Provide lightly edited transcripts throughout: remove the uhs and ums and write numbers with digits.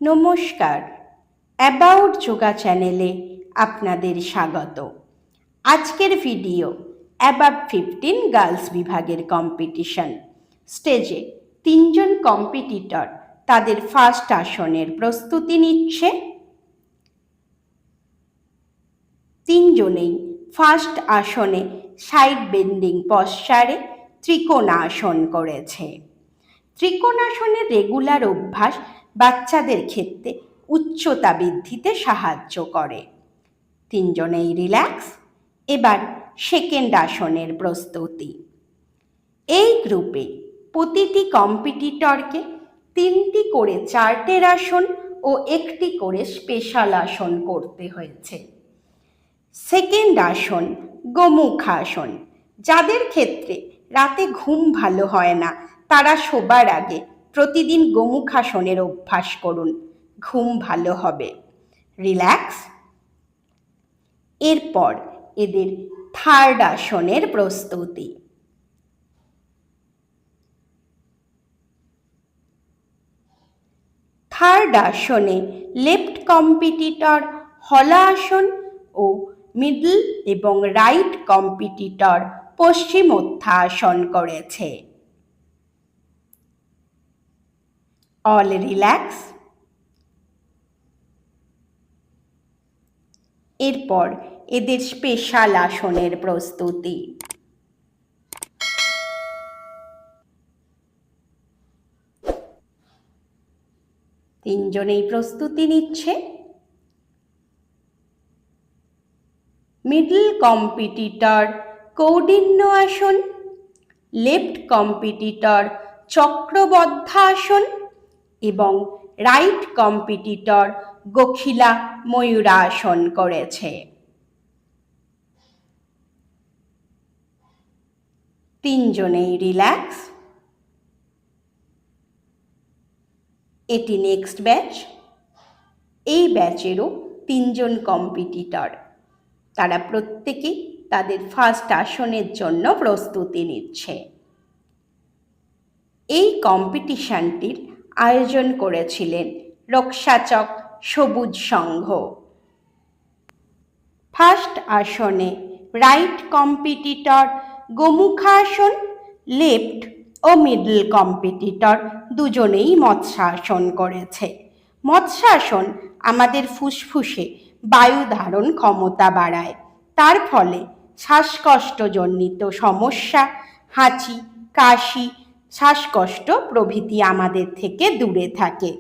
নমস্কার, অ্যাবাউট যোগা চ্যানেলে আপনাদের স্বাগত। আজকের ভিডিও অ্যাবাভ 15 গার্লস বিভাগের কম্পিটিশন। স্টেজে 3 জন কম্পিটিটর তাদের ফার্স্ট আসনের প্রস্তুতি নিচ্ছে। 3 জনেই ফার্স্ট আসনে সাইড বেন্ডিং পশ্চারে ত্রিকোণাসন করেছে। ত্রিকোণাসনের রেগুলার অভ্যাস বাচ্চাদের ক্ষেত্রে উচ্চতা বৃদ্ধিতে সাহায্য করে। 3 জনেই রিল্যাক্স। এবার সেকেন্ড আসনের প্রস্তুতি। এই গ্রুপে প্রতিটি কম্পিটিটরকে 3টি করে চার্টের আসন ও 1টি করে স্পেশাল আসন করতে হয়েছে। সেকেন্ড আসন গোমুখাসন। যাদের ক্ষেত্রে রাতে ঘুম ভালো হয় না তারা শোবার আগে প্রতিদিন গোমুখাসনের অভ্যাস করুন, ঘুম ভালো হবে। রিল্যাক্স। এরপর এদের থার্ড আসনের প্রস্তুতি। থার্ড আসনে লেফট কম্পিটিটর হলাসন ও মিডল এবং রাইট কম্পিটিটর পশ্চিমোত্থাসন করেছে। All relax. এরপর এদের স্পেশাল আসনের প্রস্তুতি। 3 জনেই প্রস্তুতি নিচ্ছে। মিডল কম্পিটিটর কৌডিন্য আসন, লেফট কম্পিটিটর চক্রবদ্ধাসন এবং রাইট কম্পিটিটর গোখিলা ময়ূরাসন করেছে। 3 জনেই রিল্যাক্স। এটি নেক্সট ব্যাচ। এই ব্যাচেরও 3 জন কম্পিটিটর, তারা প্রত্যেকেই তাদের ফার্স্ট আসনের জন্য প্রস্তুতি নিচ্ছে। এই কম্পিটিশনটির আয়োজন করেছিলেন রক্ষাচক সবুজ সংঘ। ফার্স্ট আসনে রাইট কম্পিটিটর গোমুখাসন, লেফট ও মিডল কম্পিটিটর দুজনেই মৎস্যাসন করেছে। মৎস্যাসন আমাদের ফুসফুসে বায়ু ধারণ ক্ষমতা বাড়ায়, তার ফলে শ্বাসকষ্টজনিত সমস্যা, হাঁচি, কাশি, শ্বাসকষ্ট প্রভৃতি আমাদের থেকে দূরে থাকে।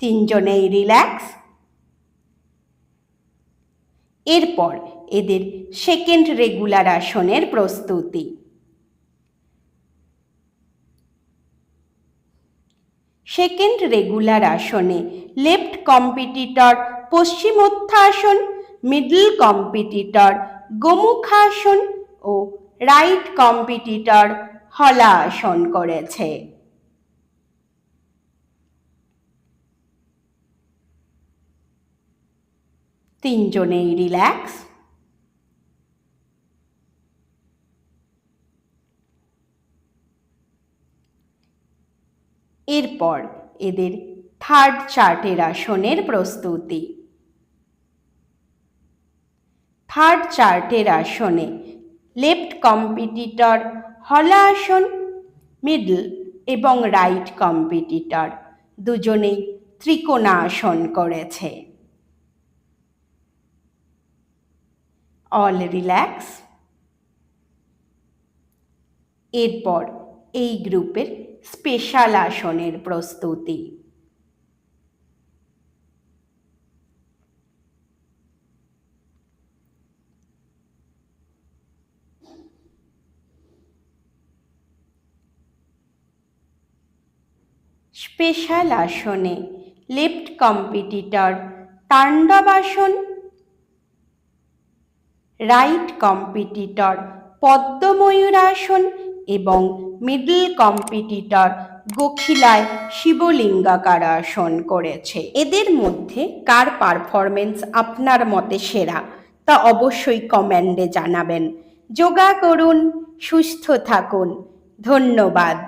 3 জনেই রিল্যাক্স। এরপর এদের সেকেন্ড রেগুলার আসনের প্রস্তুতি। সেকেন্ড রেগুলার আসনে left competitor Paschimottanasana, middle competitor Gomukhasana ও রাইট কম্পিটিটর হলাসন করেছে। 3 জনেই রিল্যাক্স। এরপর এদের থার্ড চার্টের আসনের প্রস্তুতি। থার্ড চার্টের আসনে লেফট কম্পিটিটর হলাসন, মিডল এবং রাইট কম্পিটিটর দুজনেই ত্রিকোণাসন করেছে। All relax. এরপর এই গ্রুপের স্পেশাল আসনের প্রস্তুতি। স্পেশাল আসনে লেফট কম্পিটিটর তাণ্ডবাসন, রাইট কম্পিটিটর পদ্মময়ূরাসন এবং মিডল কম্পিটিটর গোখিলায় শিবলিঙ্গাকার আসন করেছে। এদের মধ্যে কার পারফরমেন্স আপনার মতে সেরা তা অবশ্যই কমেন্টে জানাবেন। যোগা করুন, সুস্থ থাকুন। ধন্যবাদ।